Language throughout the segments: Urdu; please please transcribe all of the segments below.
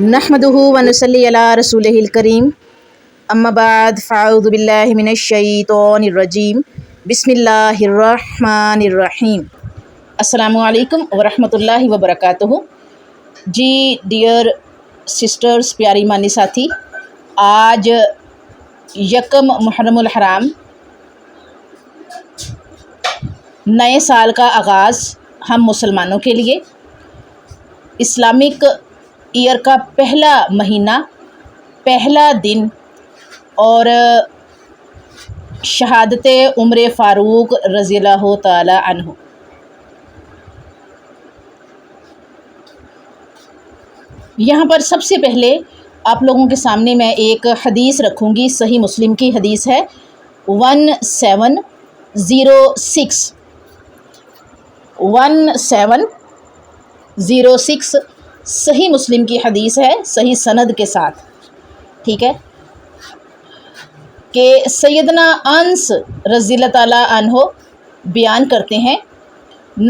نحمدہ ونصلی علی رسولہ الکریم، اما بعد فاعوذ باللہ من الشیطان الرجیم، بسم اللہ الرحمن الرحیم۔ السلام علیکم ورحمۃ اللہ وبرکاتہ۔ جی ڈیئر سسٹرز، پیاری ایمانی ساتھی، آج یکم محرم الحرام، نئے سال کا آغاز ہم مسلمانوں کے لیے، اسلامک ایئر کا پہلا مہینہ، پہلا دن، اور شہادت عمر فاروق رضی اللہ تعالی عنہ۔ یہاں پر سب سے پہلے آپ لوگوں کے سامنے میں ایک حدیث رکھوں گی، صحیح مسلم کی حدیث ہے 1706 صحیح مسلم کی حدیث ہے، صحیح سند کے ساتھ، ٹھیک ہے، کہ سیدنا انس رضی اللہ تعالیٰ عنہ بیان کرتے ہیں،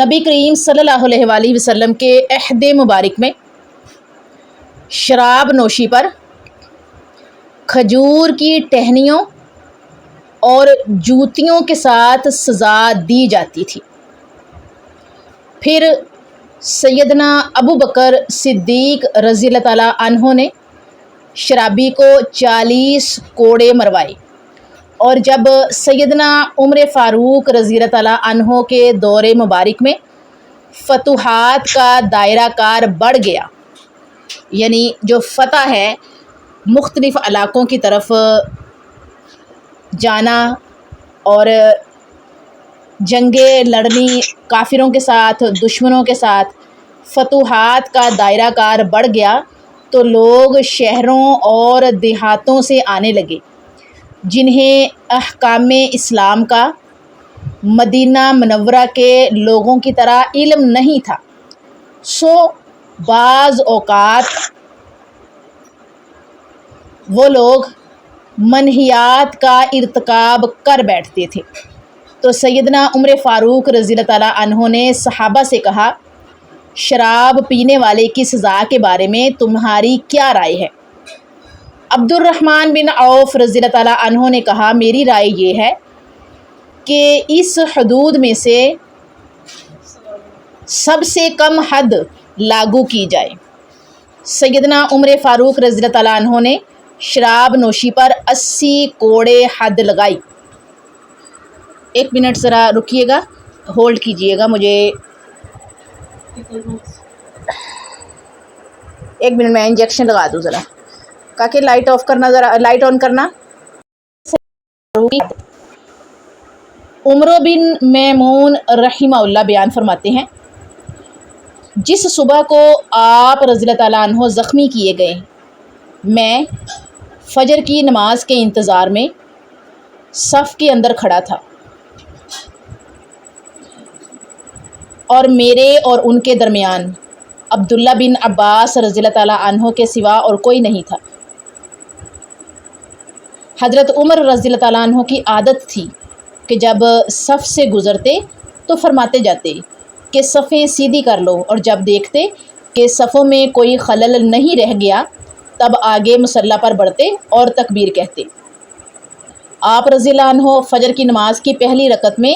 نبی کریم صلی اللہ علیہ وآلہ وسلم کے عہد مبارک میں شراب نوشی پر کھجور کی ٹہنیوں اور جوتیوں کے ساتھ سزا دی جاتی تھی۔ پھر سیدنا ابو بکر صدیق رضی اللہ تعالیٰ عنہ نے شرابی کو 40 کوڑے مروائے، اور جب سیدنا عمر فاروق رضی اللہ تعالیٰ عنہ کے دور مبارک میں فتوحات کا دائرہ کار بڑھ گیا، یعنی جو فتح ہے، مختلف علاقوں کی طرف جانا اور جنگیں لڑنی کافروں کے ساتھ، دشمنوں کے ساتھ، فتوحات کا دائرہ کار بڑھ گیا، تو لوگ شہروں اور دیہاتوں سے آنے لگے جنہیں احکام اسلام کا مدینہ منورہ کے لوگوں کی طرح علم نہیں تھا، سو بعض اوقات وہ لوگ منہیات کا ارتکاب کر بیٹھتے تھے۔ تو سیدنا عمر فاروق رضی اللہ تعالیٰ عنہ نے صحابہ سے کہا، شراب پینے والے کی سزا کے بارے میں تمہاری کیا رائے ہے؟ عبد الرحمن بن عوف رضی اللہ تعالیٰ عنہ نے کہا، میری رائے یہ ہے کہ اس حدود میں سے سب سے کم حد لاگو کی جائے۔ سیدنا عمر فاروق رضی اللہ تعالیٰ عنہ نے شراب نوشی پر 80 کوڑے حد لگائی۔ ایک منٹ ذرا رکیے گا، ہولڈ کیجئے گا، مجھے ایک منٹ میں انجیکشن لگا دوں ذرا، کاکہ لائٹ آف کرنا، ذرا لائٹ آن کرنا۔ عمر بن میمون رحمہ اللہ بیان فرماتے ہیں، جس صبح کو آپ رضی اللہ تعالیٰ عنہ زخمی کیے گئے، میں فجر کی نماز کے انتظار میں صف کے اندر کھڑا تھا، اور میرے اور ان کے درمیان عبداللہ بن عباس رضی اللہ تعالیٰ عنہ کے سوا اور کوئی نہیں تھا۔ حضرت عمر رضی اللہ تعالیٰ عنہ کی عادت تھی کہ جب صف سے گزرتے تو فرماتے جاتے کہ صفیں سیدھی کر لو، اور جب دیکھتے کہ صفوں میں کوئی خلل نہیں رہ گیا تب آگے مصلی پر بڑھتے اور تکبیر کہتے۔ آپ رضی اللہ عنہ فجر کی نماز کی پہلی رکعت میں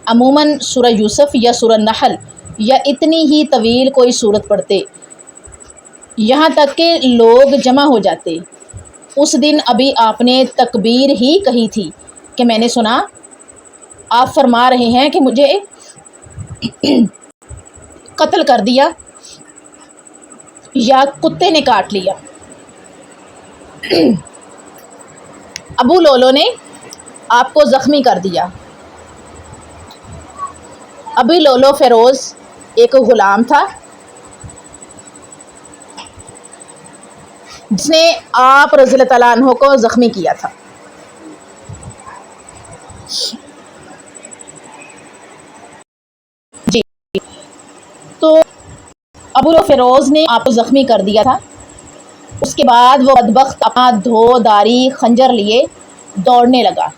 عموماً سورہ یوسف یا سورہ نحل یا اتنی ہی طویل کوئی سورت پڑھتے، یہاں تک کہ لوگ جمع ہو جاتے۔ اس دن ابھی آپ نے تکبیر ہی کہی تھی کہ میں نے سنا آپ فرما رہے ہیں کہ مجھے قتل کر دیا یا کتے نے کاٹ لیا۔ ابو لولو نے آپ کو زخمی کر دیا۔ ابو لولو فیروز ایک غلام تھا جس نے آپ رضی اللہ تعالیٰ عنہ کو زخمی کیا تھا۔ جی، تو ابو فیروز نے آپ کو زخمی کر دیا تھا۔ اس کے بعد وہ بدبخت اپنا دھو داری خنجر لیے دوڑنے لگا،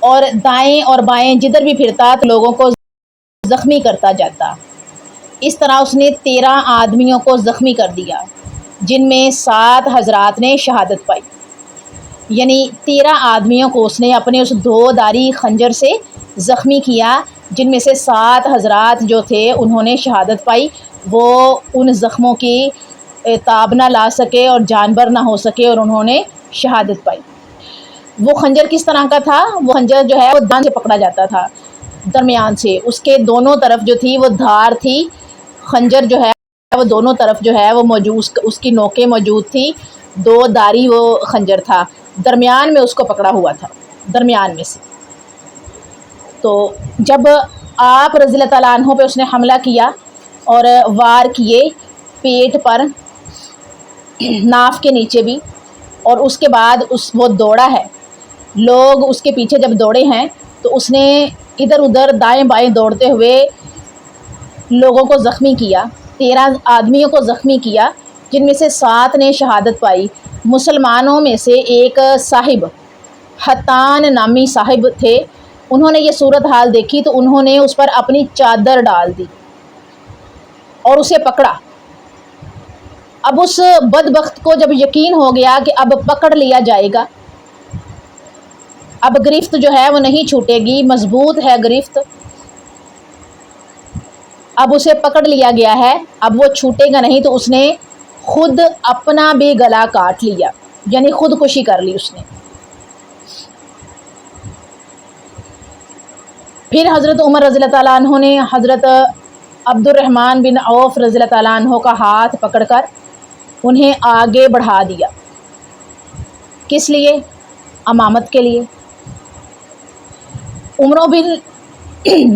اور دائیں اور بائیں جدھر بھی پھرتا تو لوگوں کو زخمی کرتا جاتا۔ اس طرح اس نے 13 آدمیوں کو زخمی کر دیا، جن میں 7 حضرات نے شہادت پائی۔ یعنی 13 آدمیوں کو اس نے اپنے اس 2 دھاری خنجر سے زخمی کیا، جن میں سے 7 حضرات جو تھے انہوں نے شہادت پائی۔ وہ ان زخموں کی تاب نہ لا سکے اور جانبر نہ ہو سکے اور انہوں نے شہادت پائی۔ وہ خنجر کس طرح کا تھا؟ وہ خنجر جو ہے وہ دان سے پکڑا جاتا تھا، درمیان سے، اس کے دونوں طرف جو تھی وہ دھار تھی، خنجر جو ہے وہ دونوں طرف جو ہے وہ موجود، اس کی نوکیں موجود تھی، 2 دھاری وہ خنجر تھا، درمیان میں اس کو پکڑا ہوا تھا، درمیان میں سے۔ تو جب آپ رضی اللہ تعالیٰ عنہ پہ اس نے حملہ کیا اور وار کیے پیٹ پر، ناف کے نیچے بھی، اور اس کے بعد وہ دوڑا ہے، لوگ اس کے پیچھے جب دوڑے ہیں تو اس نے ادھر ادھر دائیں بائیں دوڑتے ہوئے لوگوں کو زخمی کیا، 13 آدمیوں کو زخمی کیا، جن میں سے 7 نے شہادت پائی۔ مسلمانوں میں سے ایک صاحب، حتان نامی صاحب تھے، انہوں نے یہ صورتحال دیکھی تو انہوں نے اس پر اپنی چادر ڈال دی اور اسے پکڑا۔ اب اس بدبخت کو جب یقین ہو گیا کہ اب پکڑ لیا جائے گا، اب گرفت جو ہے وہ نہیں چھوٹے گی، مضبوط ہے گرفت، اب اسے پکڑ لیا گیا ہے، اب وہ چھوٹے گا نہیں، تو اس نے خود اپنا بھی گلا کاٹ لیا، یعنی خودکشی کر لی اس نے۔ پھر حضرت عمر رضی اللہ تعالیٰ عنہ نے حضرت عبد الرحمن بن عوف رضی اللہ تعالیٰ عنہ کا ہاتھ پکڑ کر انہیں آگے بڑھا دیا۔ کس لیے؟ امامت کے لیے۔ عمر بن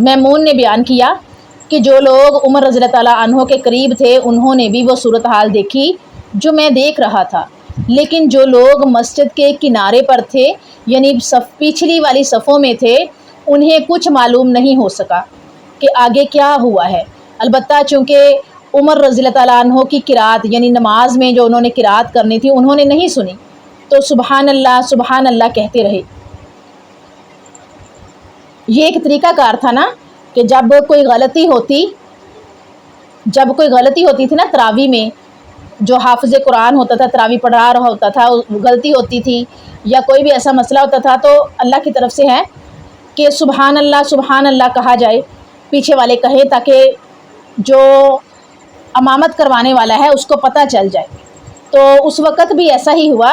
میمون نے بیان کیا کہ جو لوگ عمر رضی اللہ تعالیٰ عنہ کے قریب تھے انہوں نے بھی وہ صورتحال دیکھی جو میں دیکھ رہا تھا، لیکن جو لوگ مسجد کے کنارے پر تھے، یعنی پچھلی والی صفوں میں تھے، انہیں کچھ معلوم نہیں ہو سکا کہ آگے کیا ہوا ہے۔ البتہ چونکہ عمر رضی اللہ تعالیٰ عنہ کی قرات، یعنی نماز میں جو انہوں نے قرات کرنی تھی، انہوں نے نہیں سنی، تو سبحان اللہ کہتے رہے۔ یہ ایک طریقہ کار تھا نا کہ جب کوئی غلطی ہوتی تھی نا تراویح میں، جو حافظ قرآن ہوتا تھا تراویح پڑھا رہا ہوتا تھا، غلطی ہوتی تھی یا کوئی بھی ایسا مسئلہ ہوتا تھا، تو اللہ کی طرف سے ہے کہ سبحان اللہ کہا جائے، پیچھے والے کہیں، تاکہ جو امامت کروانے والا ہے اس کو پتہ چل جائے۔ تو اس وقت بھی ایسا ہی ہوا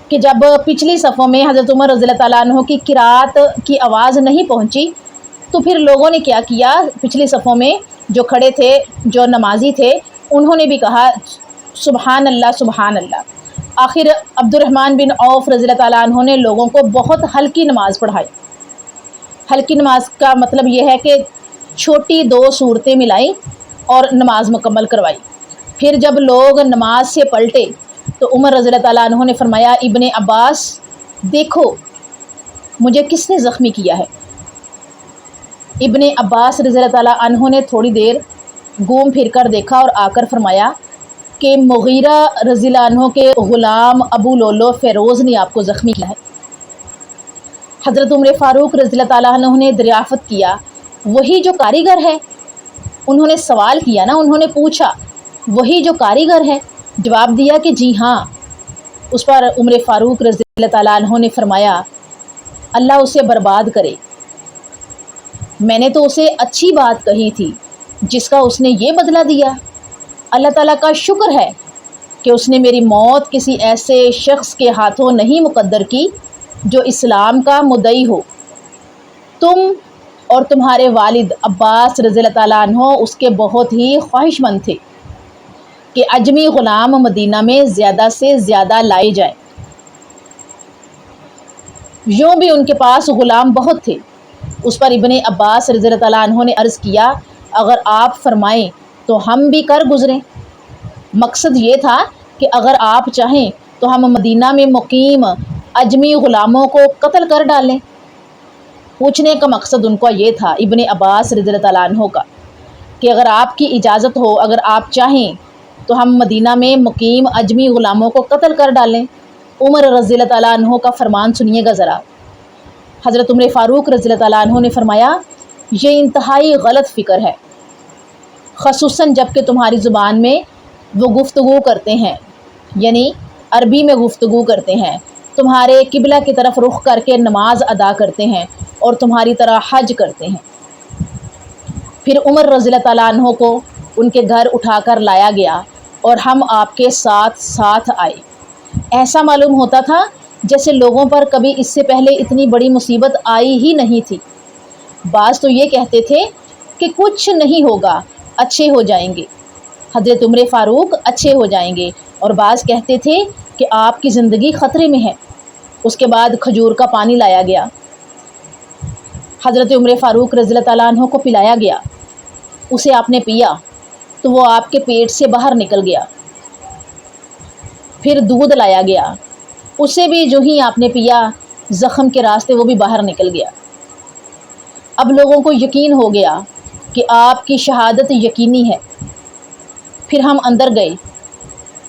کہ جب پچھلی صفوں میں حضرت عمر رضی اللہ تعالیٰ عنہ کی قرات کی آواز نہیں پہنچی، تو پھر لوگوں نے کیا کیا، پچھلی صفوں میں جو کھڑے تھے، جو نمازی تھے، انہوں نے بھی کہا سبحان اللہ۔ آخر عبد الرحمن بن عوف رضی اللہ تعالیٰ عنہ نے لوگوں کو بہت ہلکی نماز پڑھائی۔ ہلکی نماز کا مطلب یہ ہے کہ چھوٹی 2 صورتیں ملائیں اور نماز مکمل کروائی۔ پھر جب لوگ نماز سے پلٹے تو عمر رضی اللہ تعالیٰ عنہ نے فرمایا، ابن عباس دیکھو مجھے کس نے زخمی کیا ہے۔ ابن عباس رضی اللہ تعالیٰ عنہ نے تھوڑی دیر گھوم پھر کر دیکھا اور آ کر فرمایا کہ مغیرہ رضی اللہ عنہ کے غلام ابو لولو فیروز نے آپ کو زخمی کیا ہے۔ حضرت عمر فاروق رضی اللہ تعالیٰ عنہ نے دریافت کیا، وہی جو کاریگر ہے؟ انہوں نے سوال کیا نا، انہوں نے پوچھا وہی جو کاریگر ہے؟ جواب دیا کہ جی ہاں۔ اس پر عمر فاروق رضی اللہ تعالیٰ عنہ نے فرمایا، اللہ اسے برباد کرے، میں نے تو اسے اچھی بات کہی تھی جس کا اس نے یہ بدلہ دیا۔ اللہ تعالیٰ کا شکر ہے کہ اس نے میری موت کسی ایسے شخص کے ہاتھوں نہیں مقدر کی جو اسلام کا مدعی ہو۔ تم اور تمہارے والد عباس رضی اللہ تعالیٰ عنہ اس کے بہت ہی خواہش مند تھے کہ عجمی غلام مدینہ میں زیادہ سے زیادہ لائے جائیں۔ یوں بھی ان کے پاس غلام بہت تھے۔ اس پر ابن عباس رضی اللہ تعالیٰ عنہ نے عرض کیا، اگر آپ فرمائیں تو ہم بھی کر گزریں۔ مقصد یہ تھا کہ اگر آپ چاہیں تو ہم مدینہ میں مقیم عجمی غلاموں کو قتل کر ڈالیں۔ پوچھنے کا مقصد ان کا یہ تھا، ابن عباس رضی اللہ تعالیٰ عنہ کا، کہ اگر آپ کی اجازت ہو، اگر آپ چاہیں تو ہم مدینہ میں مقیم عجمی غلاموں کو قتل کر ڈالیں۔ عمر رضی اللہ تعالیٰ عنہ کا فرمان سنیے گا ذرا۔ حضرت عمر فاروق رضی اللہ تعالیٰ عنہ نے فرمایا یہ انتہائی غلط فکر ہے، خصوصاً جب کہ تمہاری زبان میں وہ گفتگو کرتے ہیں، یعنی عربی میں گفتگو کرتے ہیں، تمہارے قبلہ کی طرف رخ کر کے نماز ادا کرتے ہیں اور تمہاری طرح حج کرتے ہیں۔ پھر عمر رضی اللہ تعالیٰ عنہ کو ان کے گھر اٹھا کر لایا گیا اور ہم آپ کے ساتھ ساتھ آئے۔ ایسا معلوم ہوتا تھا جیسے لوگوں پر کبھی اس سے پہلے اتنی بڑی مصیبت آئی ہی نہیں تھی۔ بعض تو یہ کہتے تھے کہ کچھ نہیں ہوگا، اچھے ہو جائیں گے، حضرت عمر فاروق اچھے ہو جائیں گے، اور بعض کہتے تھے کہ آپ کی زندگی خطرے میں ہے۔ اس کے بعد کھجور کا پانی لایا گیا، حضرت عمر فاروق رضی اللہ تعالیٰ عنہ کو پلایا گیا، اسے آپ نے پیا تو وہ آپ کے پیٹ سے باہر نکل گیا۔ پھر دودھ لایا گیا، اسے بھی جو ہی آپ نے پیا زخم کے راستے وہ بھی باہر نکل گیا۔ اب لوگوں کو یقین ہو گیا کہ آپ کی شہادت یقینی ہے۔ پھر ہم اندر گئے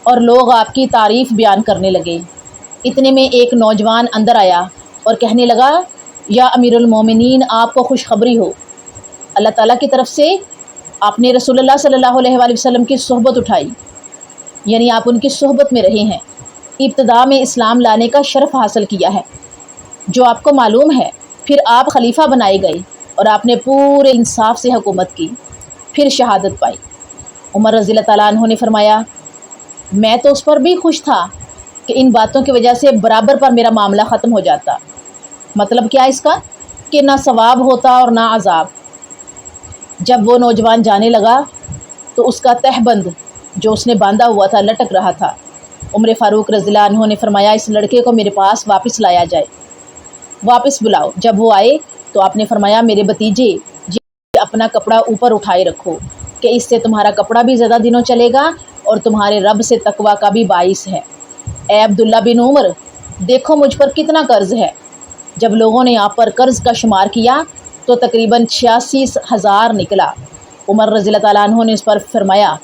اور لوگ آپ کی تعریف بیان کرنے لگے۔ اتنے میں ایک نوجوان اندر آیا اور کہنے لگا یا امیر المومنین، آپ کو خوشخبری ہو، اللہ تعالیٰ کی طرف سے آپ نے رسول اللہ صلی اللہ علیہ وآلہ وسلم کی صحبت اٹھائی، یعنی آپ ان کی صحبت میں رہے ہیں، ابتدا میں اسلام لانے کا شرف حاصل کیا ہے جو آپ کو معلوم ہے۔ پھر آپ خلیفہ بنائے گئے اور آپ نے پورے انصاف سے حکومت کی، پھر شہادت پائی۔ عمر رضی اللہ تعالیٰ عنہ نے فرمایا میں تو اس پر بھی خوش تھا کہ ان باتوں کی وجہ سے برابر پر میرا معاملہ ختم ہو جاتا۔ مطلب کیا اس کا؟ کہ نہ ثواب ہوتا اور نہ عذاب۔ جب وہ نوجوان جانے لگا تو اس کا تہبند جو اس نے باندھا ہوا تھا لٹک رہا تھا۔ عمر فاروق رضی اللہ عنہ نے فرمایا اس لڑکے کو میرے پاس واپس لایا جائے، واپس بلاؤ۔ جب وہ آئے تو آپ نے فرمایا میرے بھتیجے جی اپنا کپڑا اوپر اٹھائے رکھو کہ اس سے تمہارا کپڑا بھی زیادہ دنوں چلے گا اور تمہارے رب سے تقوی کا بھی باعث ہے۔ اے عبداللہ بن عمر، دیکھو مجھ پر کتنا قرض ہے۔ جب لوگوں نے آپ پر قرض کا شمار کیا تو تقریباً 86,000 نکلا۔ عمر رضی اللہ تعالیٰ عنہ نے اس پر فرمایا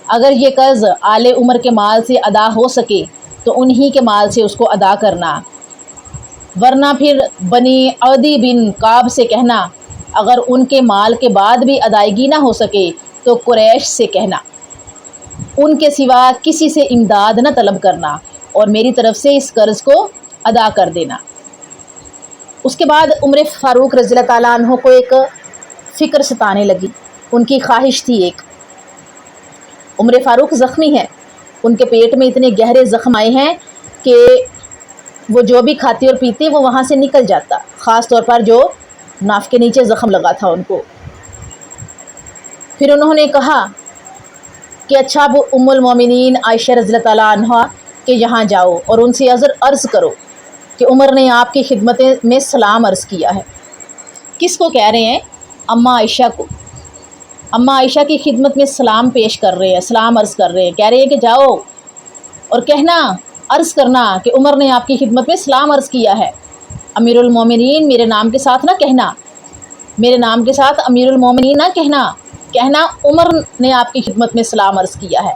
اگر یہ قرض آل عمر کے مال سے ادا ہو سکے تو انہی کے مال سے اس کو ادا کرنا، ورنہ پھر بنی عدی بن کعب سے کہنا، اگر ان کے مال کے بعد بھی ادائیگی نہ ہو سکے تو قریش سے کہنا، ان کے سوا کسی سے امداد نہ طلب کرنا اور میری طرف سے اس قرض کو ادا کر دینا۔ اس کے بعد عمر فاروق رضی اللہ تعالیٰ عنہ کو ایک فکر ستانے لگی، ان کی خواہش تھی ایک۔ عمر فاروق زخمی ہیں، ان کے پیٹ میں اتنے گہرے زخم آئے ہیں کہ وہ جو بھی کھاتے اور پیتے وہ وہاں سے نکل جاتا، خاص طور پر جو ناف کے نیچے زخم لگا تھا ان کو۔ پھر انہوں نے کہا کہ اچھا اب ام المومنین عائشہ رضی اللہ تعالیٰ عنہ کے یہاں جاؤ اور ان سے عرض کرو کہ عمر نے آپ کی خدمت میں سلام عرض کیا ہے۔ کس کو کہہ رہے ہیں؟ اماں عائشہ کو۔ اماں عائشہ کی خدمت میں سلام پیش کر رہے ہیں، سلام عرض کر رہے ہیں، کہہ رہے ہیں کہ جاؤ اور کہنا، عرض کرنا کہ عمر نے آپ کی خدمت میں سلام عرض کیا ہے۔ امیر المومنین میرے نام کے ساتھ نہ کہنا، میرے نام کے ساتھ امیر المومنین نہ کہنا، کہنا عمر نے آپ کی خدمت میں سلام عرض کیا ہے،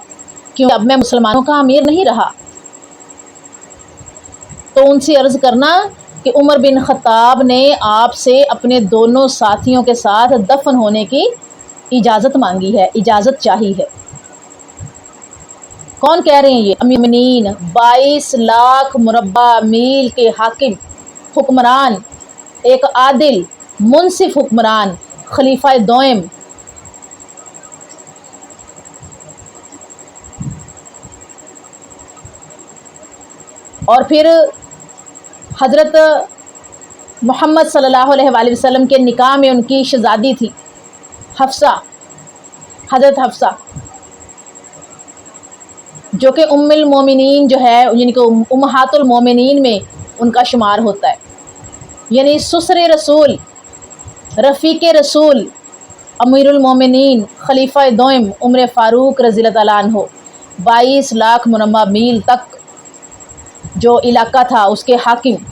کیوں اب میں مسلمانوں کا امیر نہیں رہا۔ تو ان سے عرض کرنا کہ عمر بن خطاب نے آپ سے اپنے دونوں ساتھیوں کے ساتھ دفن ہونے کی اجازت مانگی ہے، اجازت چاہی ہے۔ کون کہہ رہے ہیں یہ؟ امیر المومنین 22 لاکھ مربع میل کے حاکم، حکمران، ایک عادل منصف حکمران، خلیفہ دوئم۔ اور پھر حضرت محمد صلی اللہ علیہ وآلہ وسلم کے نکاح میں ان کی شہزادی تھی حفصہ، حضرت حفصہ، جو کہ ام المومنین جو ہے یعنی کہ امہات المومنین میں ان کا شمار ہوتا ہے، یعنی سسر رسول، رفیق رسول، امیر المومنین، خلیفہ دوئم عمر فاروق رضی اللہ تعالیٰ عنہ 22 لاکھ مربع میل تک جو علاقہ تھا اس کے حاکم۔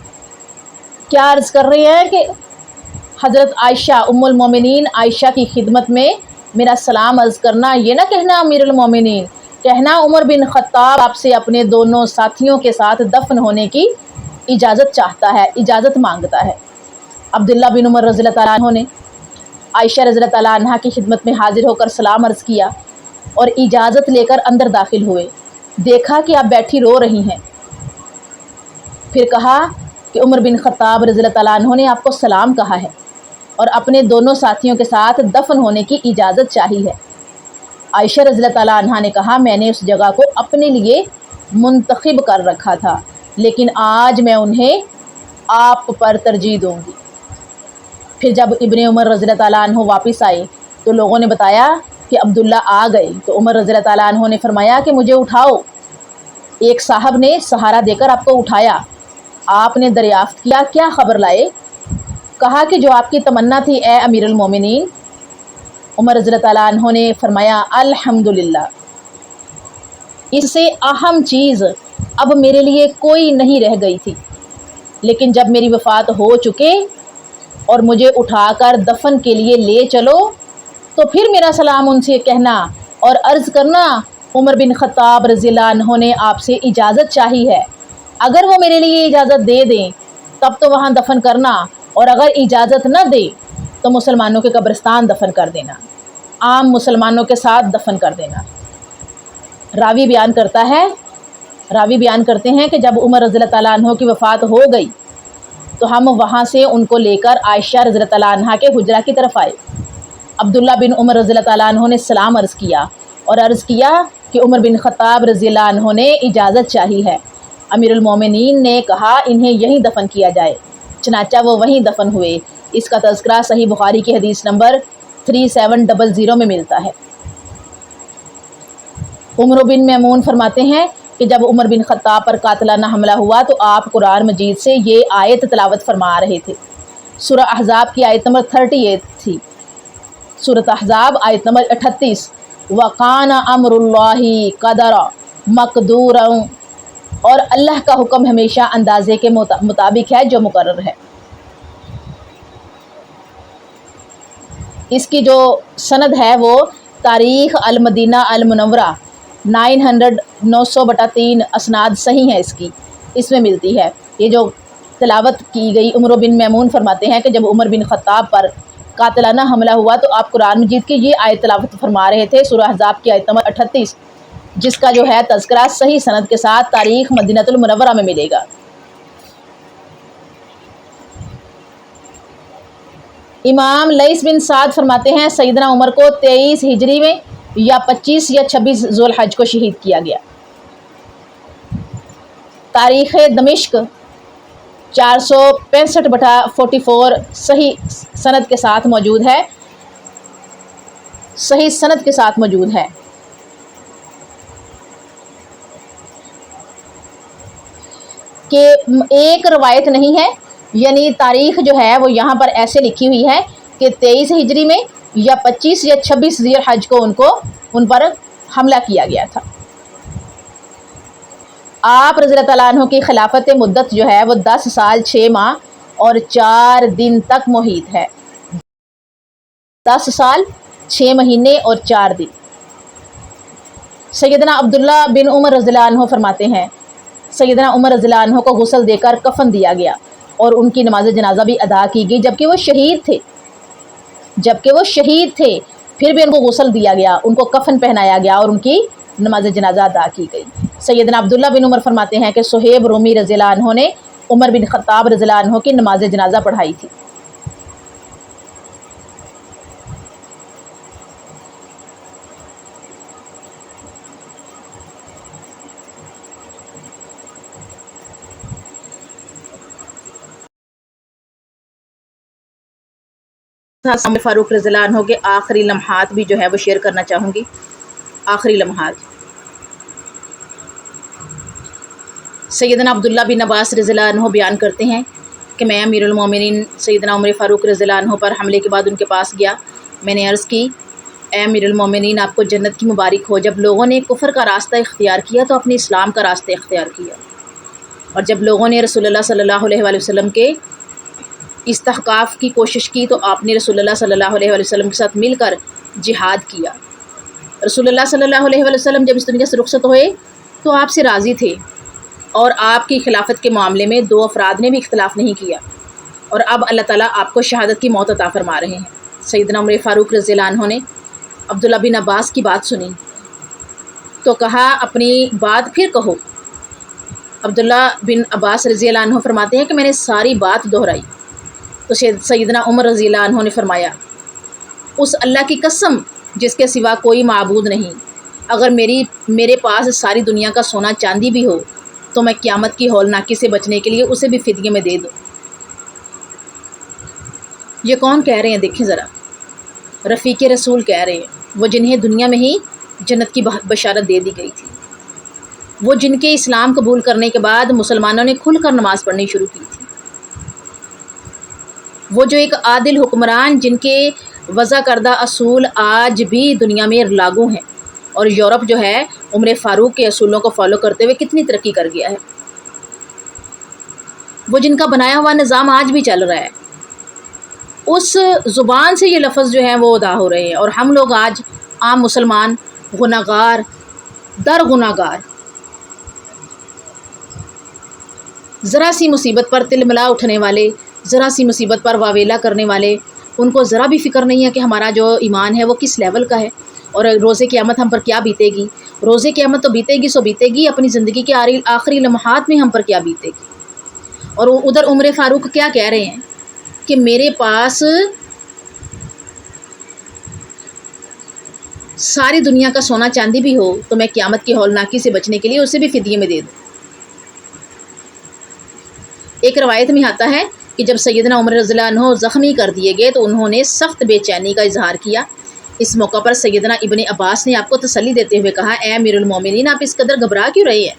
کیا عرض کر رہے ہیں کہ حضرت عائشہ ام المومنین عائشہ کی خدمت میں میرا سلام عرض کرنا، یہ نہ کہنا امیر المومنین، کہنا عمر بن خطاب آپ سے اپنے دونوں ساتھیوں کے ساتھ دفن ہونے کی اجازت چاہتا ہے، اجازت مانگتا ہے۔ عبداللہ بن عمر رضی اللہ تعالیٰ عنہ نے عائشہ رضی اللہ تعالیٰ عنہ کی خدمت میں حاضر ہو کر سلام عرض کیا اور اجازت لے کر اندر داخل ہوئے۔ دیکھا کہ آپ بیٹھی رو رہی ہیں، پھر کہا کہ عمر بن خطاب رضی اللہ تعالیٰ عنہ نے آپ کو سلام کہا ہے اور اپنے دونوں ساتھیوں کے ساتھ دفن ہونے کی اجازت چاہی ہے۔ عائشہ رضی اللہ تعالیٰ عنہ نے کہا میں نے اس جگہ کو اپنے لیے منتخب کر رکھا تھا، لیکن آج میں انہیں آپ پر ترجیح دوں گی۔ پھر جب ابن عمر رضی اللہ تعالیٰ عنہ واپس آئے تو لوگوں نے بتایا کہ عبداللہ آ گئے، تو عمر رضی اللہ تعالیٰ عنہ نے فرمایا کہ مجھے اٹھاؤ۔ ایک صاحب نے سہارا دے کر آپ کو اٹھایا، آپ نے دریافت کیا کیا خبر لائے؟ کہا کہ جو آپ کی تمنا تھی اے امیر المومنین۔ عمر رضی اللہ تعالیٰ عنہ نے فرمایا الحمدللہ، اس سے اہم چیز اب میرے لیے کوئی نہیں رہ گئی تھی، لیکن جب میری وفات ہو چکے اور مجھے اٹھا کر دفن کے لیے لے چلو تو پھر میرا سلام ان سے کہنا اور عرض کرنا عمر بن خطاب رضی اللہ عنہ نے آپ سے اجازت چاہی ہے، اگر وہ میرے لیے اجازت دے دیں تب تو وہاں دفن کرنا، اور اگر اجازت نہ دے تو مسلمانوں کے قبرستان دفن کر دینا، عام مسلمانوں کے ساتھ دفن کر دینا۔ راوی بیان کرتے ہیں کہ جب عمر رضی اللہ تعالیٰ عنہ کی وفات ہو گئی تو ہم وہاں سے ان کو لے کر عائشہ رضی اللہ تعالیٰ عنہ کے حجرہ کی طرف آئے۔ عبداللہ بن عمر رضی اللہ تعالیٰ عنہ نے سلام عرض کیا اور عرض کیا کہ عمر بن خطاب رضی اللہ عنہ نے اجازت چاہی ہے۔ امیر المومنین نے کہا انہیں یہیں دفن کیا جائے، چنانچہ وہ وہیں دفن ہوئے۔ اس کا تذکرہ صحیح بخاری کی حدیث نمبر 3700 میں ملتا ہے۔ عمر بن میمون فرماتے ہیں کہ جب عمر بن خطاب پر قاتلانہ حملہ ہوا تو آپ قرآن مجید سے یہ آیت تلاوت فرما رہے تھے۔ سورہ احزاب کی آیت نمبر 38 تھی، سورۃ احزاب آیت نمبر 38، وَقَانَ أَمْرُ اللَّهِ قَدَرًا مَقْدُورًا، اور اللہ کا حکم ہمیشہ اندازے کے مطابق ہے جو مقرر ہے۔ اس کی جو سند ہے وہ تاریخ المدینہ المنورہ 900/3 اسناد صحیح ہے اس میں ملتی ہے۔ یہ جو تلاوت کی گئی عمر بن میمون فرماتے ہیں کہ جب عمر بن خطاب پر قاتلانہ حملہ ہوا تو آپ قرآن مجید کی یہ آیت تلاوت فرما رہے تھے، سورہ احزاب کی آیت نمبر 38، جس کا جو ہے تذکرہ صحیح سند کے ساتھ تاریخ مدینہ المنورہ میں ملے گا۔ امام لیث بن سعد فرماتے ہیں سیدنا عمر کو 23 ہجری میں یا 25 یا 26 ذوالحج کو شہید کیا گیا۔ تاریخ دمشق 465/44 صحیح سند کے ساتھ موجود ہے، کہ ایک روایت نہیں ہے، یعنی تاریخ جو ہے وہ یہاں پر ایسے لکھی ہوئی ہے کہ 23 ہجری میں یا 25 یا 26 ذی الحج کو ان پر حملہ کیا گیا تھا۔ آپ رضی اللہ تعالیٰ عنہ کی خلافت مدت جو ہے وہ 10 سال 6 ماہ اور 4 دن تک محیط ہے۔ 10 سال 6 مہینے اور 4 دن۔ سیدنا عبداللہ بن عمر رضی اللہ عنہ فرماتے ہیں سیدنا عمر رضی اللہ عنہ کو غسل دے کر کفن دیا گیا اور ان کی نماز جنازہ بھی ادا کی گئی، جبکہ وہ شہید تھے، پھر بھی ان کو غسل دیا گیا، ان کو کفن پہنایا گیا اور ان کی نماز جنازہ ادا کی گئی۔ سیدنا عبداللہ بن عمر فرماتے ہیں کہ صہیب رومی رضی اللہ عنہ نے عمر بن خطاب رضی اللہ عنہ کی نماز جنازہ پڑھائی تھی۔ عمر فاروق رضی اللہ عنہ کے آخری لمحات بھی جو ہے وہ شیئر کرنا چاہوں گی۔ آخری لمحات سیدنا عبداللہ بن عباس رضی اللہ عنہ بیان کرتے ہیں کہ میں امیر المومنین سیدنا عمر فاروق رضی اللہ عنہ پر حملے کے بعد ان کے پاس گیا۔ میں نے عرض کی اے امیر المومنین آپ کو جنت کی مبارک ہو، جب لوگوں نے کفر کا راستہ اختیار کیا تو اپنے اسلام کا راستہ اختیار کیا، اور جب لوگوں نے رسول اللہ صلی اللہ علیہ وآلہ وسلم کے استحقاف کی کوشش کی تو آپ نے رسول اللہ صلی اللہ علیہ وآلہ وسلم کے ساتھ مل کر جہاد کیا۔ رسول اللہ صلی اللہ علیہ وآلہ وسلم جب اس دنیا سے رخصت ہوئے تو آپ سے راضی تھے، اور آپ کی خلافت کے معاملے میں 2 افراد نے بھی اختلاف نہیں کیا۔ اور اب اللہ تعالیٰ آپ کو شہادت کی موت عطا فرما رہے ہیں۔ سیدنا عمر فاروق رضی اللہ عنہ نے عبداللہ بن عباس کی بات سنی تو کہا اپنی بات پھر کہو۔ عبداللہ بن عباس رضی اللہ عنہ فرماتے ہیں کہ میں نے ساری بات دہرائی تو سیدنا عمر رضی اللہ عنہ نے فرمایا اس اللہ کی قسم جس کے سوا کوئی معبود نہیں، اگر میرے پاس ساری دنیا کا سونا چاندی بھی ہو تو میں قیامت کی ہولناکی سے بچنے کے لیے اسے بھی فدیے میں دے دوں۔ یہ کون کہہ رہے ہیں؟ دیکھیں ذرا، رفیق رسول کہہ رہے ہیں، وہ جنہیں دنیا میں ہی جنت کی بشارت دے دی گئی تھی، وہ جن کے اسلام قبول کرنے کے بعد مسلمانوں نے کھل کر نماز پڑھنی شروع کی تھی، وہ جو ایک عادل حکمران جن کے وضع کردہ اصول آج بھی دنیا میں لاگو ہیں، اور یورپ جو ہے عمر فاروق کے اصولوں کو فالو کرتے ہوئے کتنی ترقی کر گیا ہے، وہ جن کا بنایا ہوا نظام آج بھی چل رہا ہے، اس زبان سے یہ لفظ جو ہیں وہ ادا ہو رہے ہیں، اور ہم لوگ آج عام مسلمان گناہگار در گناہگار، ذرا سی مصیبت پر تلملا اٹھنے والے، ذرا سی مصیبت پر واویلا کرنے والے، ان کو ذرا بھی فکر نہیں ہے کہ ہمارا جو ایمان ہے وہ کس لیول کا ہے، اور روز قیامت ہم پر کیا بیتے گی۔ روز قیامت تو بیتے گی سو بیتے گی، اپنی زندگی کے آخری لمحات میں ہم پر کیا بیتے گی۔ اور ادھر عمر فاروق کیا کہہ رہے ہیں کہ میرے پاس ساری دنیا کا سونا چاندی بھی ہو تو میں قیامت کی ہولناکی سے بچنے کے لیے اسے بھی فدیے میں دے دوں۔ ایک روایت میں آتا ہے کہ جب سیدنا عمر رضی اللہ عنہ زخمی کر دیے گئے تو انہوں نے سخت بے چینی کا اظہار کیا۔ اس موقع پر سیدنا ابن عباس نے آپ کو تسلی دیتے ہوئے کہا، اے امیر المومنین، آپ اس قدر گھبرا کیوں رہے ہیں؟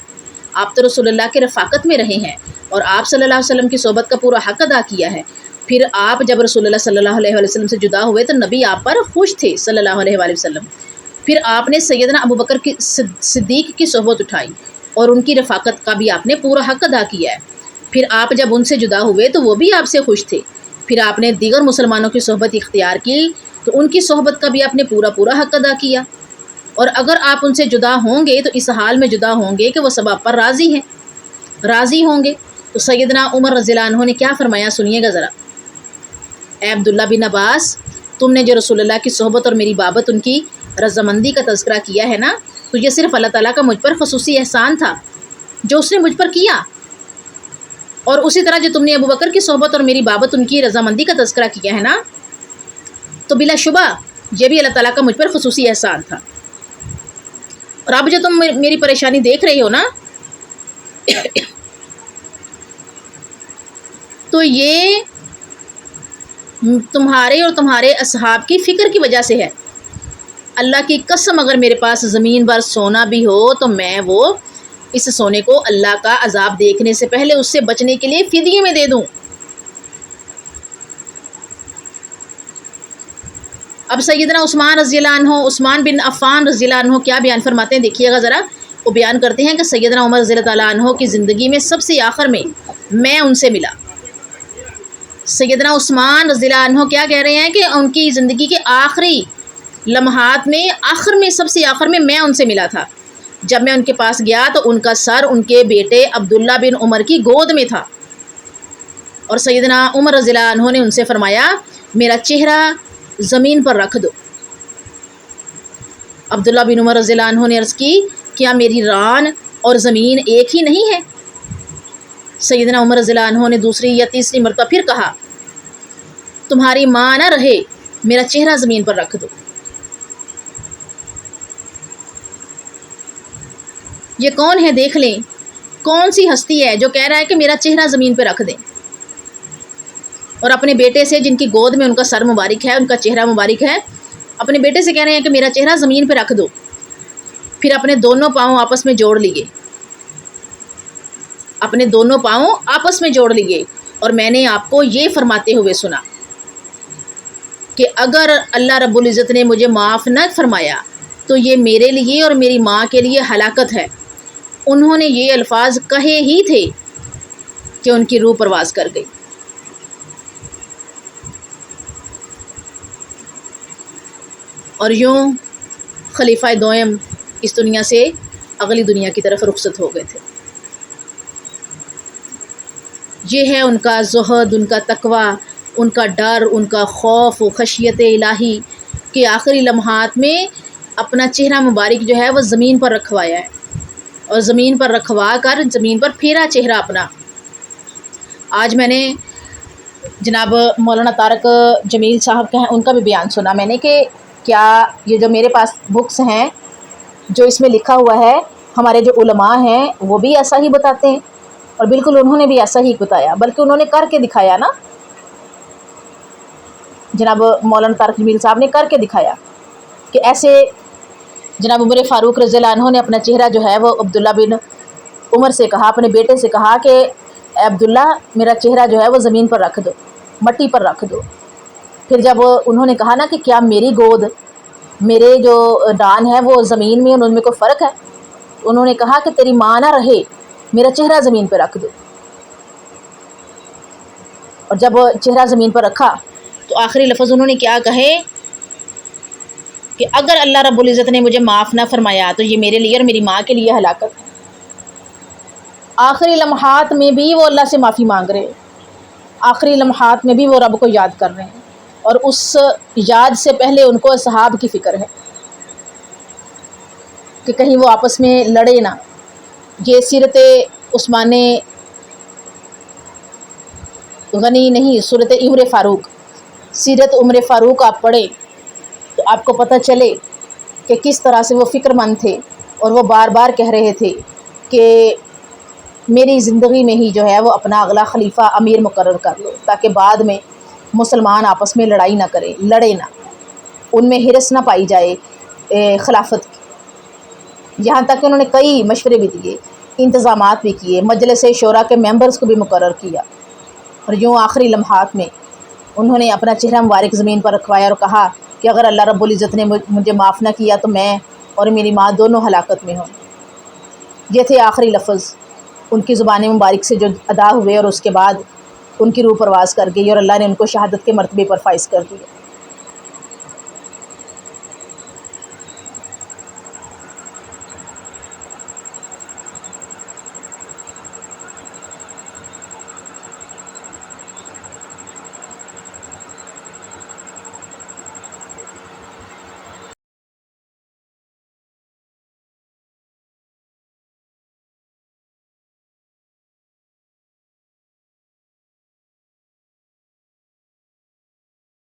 آپ تو رسول اللہ کے رفاقت میں رہے ہیں اور آپ صلی اللہ علیہ وسلم کی صحبت کا پورا حق ادا کیا ہے۔ پھر آپ جب رسول اللہ صلی اللہ علیہ وسلم سے جدا ہوئے تو نبی آپ پر خوش تھے صلی اللہ علیہ وسلم۔ پھر آپ نے سیدنا ابوبکر کی صدیق کی صحبت اٹھائی اور ان کی رفاقت کا بھی آپ نے پورا حق ادا کیا ہے۔ پھر آپ جب ان سے جدا ہوئے تو وہ بھی آپ سے خوش تھے۔ پھر آپ نے دیگر مسلمانوں کی صحبت اختیار کی تو ان کی صحبت کا بھی آپ نے پورا حق ادا کیا، اور اگر آپ ان سے جدا ہوں گے تو اس حال میں جدا ہوں گے کہ وہ سب آپ پر راضی ہوں گے۔ تو سیدنا عمر رضی اللہ عنہ نے کیا فرمایا، سنیے گا ذرا۔ اے عبداللہ بن عباس، تم نے جو رسول اللہ کی صحبت اور میری بابت ان کی رضامندی کا تذکرہ کیا ہے نا، تو یہ صرف اللہ تعالیٰ کا مجھ پر خصوصی احسان تھا جو اس نے مجھ پر کیا، اور اسی طرح جو تم نے ابوبکر کی صحبت اور میری بابت ان کی رضامندی کا تذکرہ کیا ہے نا، تو بلا شبہ یہ بھی اللہ تعالیٰ کا مجھ پر خصوصی احسان تھا۔ اور اب جو تم میری پریشانی دیکھ رہے ہو نا، تو یہ تمہارے اور تمہارے اصحاب کی فکر کی وجہ سے ہے۔ اللہ کی قسم اگر میرے پاس زمین پر سونا بھی ہو تو میں وہ اس سونے کو اللہ کا عذاب دیکھنے سے پہلے اس سے بچنے کے لیے فدیے میں دے دوں۔ اب سیدنا عثمان رضی اللہ عنہ، عثمان بن عفان رضی اللہ عنہ کیا بیان فرماتے ہیں، دیکھیے گا ذرا۔ وہ بیان کرتے ہیں کہ سیدنا عمر رضی اللہ عنہ کی زندگی میں سب سے آخر میں میں ان سے ملا۔ سیدنا عثمان رضی اللہ عنہ کیا کہہ رہے ہیں کہ ان کی زندگی کے آخری لمحات میں سب سے آخر میں ان سے ملا تھا۔ جب میں ان کے پاس گیا تو ان کا سر ان کے بیٹے عبداللہ بن عمر کی گود میں تھا، اور سیدنا عمر رضی اللہ عنہ نے ان سے فرمایا، میرا چہرہ زمین پر رکھ دو۔ عبداللہ بن عمر رضی اللہ عنہ نے عرض کی، کیا میری ران اور زمین ایک ہی نہیں ہے؟ سیدنا عمر رضی اللہ عنہ نے دوسری یا تیسری مرتبہ پھر کہا، تمہاری ماں نہ رہے، میرا چہرہ زمین پر رکھ دو۔ یہ کون ہے دیکھ لیں، کون سی ہستی ہے جو کہہ رہا ہے کہ میرا چہرہ زمین پہ رکھ دیں، اور اپنے بیٹے سے جن کی گود میں ان کا سر مبارک ہے، ان کا چہرہ مبارک ہے، اپنے بیٹے سے کہہ رہے ہیں کہ میرا چہرہ زمین پہ رکھ دو۔ پھر اپنے دونوں پاؤں آپس میں جوڑ لیے، اور میں نے آپ کو یہ فرماتے ہوئے سنا کہ اگر اللہ رب العزت نے مجھے معاف نہ فرمایا تو یہ میرے لیے اور میری ماں کے لیے ہلاکت ہے۔ انہوں نے یہ الفاظ کہے ہی تھے کہ ان کی روح پرواز کر گئی۔ اور یوں خلیفہ دوئم اس دنیا سے اگلی دنیا کی طرف رخصت ہو گئے تھے۔ یہ ہے ان کا زہد، ان کا تقوی، ان کا ڈر، ان کا خوف و خشیت الہی کہ آخری لمحات میں اپنا چہرہ مبارک جو ہے وہ زمین پر رکھوایا ہے، اور زمین پر رکھوا کر زمین پر پھیرا چہرہ اپنا۔ آج میں نے جناب مولانا طارق جمیل صاحب کے ہیں، ان کا بھی بیان سنا میں نے کہ کیا یہ جو میرے پاس بکس ہیں جو اس میں لکھا ہوا ہے، ہمارے جو علماء ہیں وہ بھی ایسا ہی بتاتے ہیں، اور بالکل انہوں نے بھی ایسا ہی بتایا، بلکہ انہوں نے کر کے دکھایا نا، جناب مولانا طارق جمیل صاحب نے کر کے دکھایا کہ ایسے جناب عمر فاروق رضی اللہ عنہ نے اپنا چہرہ جو ہے وہ عبداللہ بن عمر سے کہا، اپنے بیٹے سے کہا کہ اے عبداللہ میرا چہرہ جو ہے وہ زمین پر رکھ دو، مٹی پر رکھ دو۔ پھر جب انہوں نے کہا نا کہ کیا میری گود، میرے جو ڈان ہے وہ زمین میں ان میں کوئی فرق ہے، انہوں نے کہا کہ تیری ماں نہ رہے، میرا چہرہ زمین پہ رکھ دو۔ اور جب چہرہ زمین پر رکھا تو آخری لفظ انہوں نے کیا کہے کہ اگر اللہ رب العزت نے مجھے معاف نہ فرمایا تو یہ میرے لیے اور میری ماں کے لیے ہلاکت ہے۔ آخری لمحات میں بھی وہ اللہ سے معافی مانگ رہے ہیں، آخری لمحات میں بھی وہ رب کو یاد کر رہے ہیں، اور اس یاد سے پہلے ان کو اصحاب کی فکر ہے کہ کہیں وہ آپس میں لڑے نہ۔ یہ سیرت عثمان غنی نہیں، سورت عمر فاروق، سیرت عمر فاروق آپ پڑھیں تو آپ کو پتہ چلے کہ کس طرح سے وہ فکر مند تھے، اور وہ بار بار کہہ رہے تھے کہ میری زندگی میں ہی جو ہے وہ اپنا اگلا خلیفہ امیر مقرر کر لو، تاکہ بعد میں مسلمان آپس میں لڑائی نہ کرے، لڑے نہ، ان میں ہرس نہ پائی جائے خلافت کی۔ یہاں تک کہ انہوں نے کئی مشورے بھی دیے، انتظامات بھی کیے، مجلس شورا کے ممبرز کو بھی مقرر کیا، اور یوں آخری لمحات میں انہوں نے اپنا چہرہ مبارک زمین پر رکھوایا اور کہا کہ اگر اللہ رب العزت نے مجھے معاف نہ کیا تو میں اور میری ماں دونوں ہلاکت میں ہوں۔ یہ تھے آخری لفظ ان کی زبان مبارک سے جو ادا ہوئے، اور اس کے بعد ان کی روح پرواز کر گئی، اور اللہ نے ان کو شہادت کے مرتبے پر فائز کر دیا۔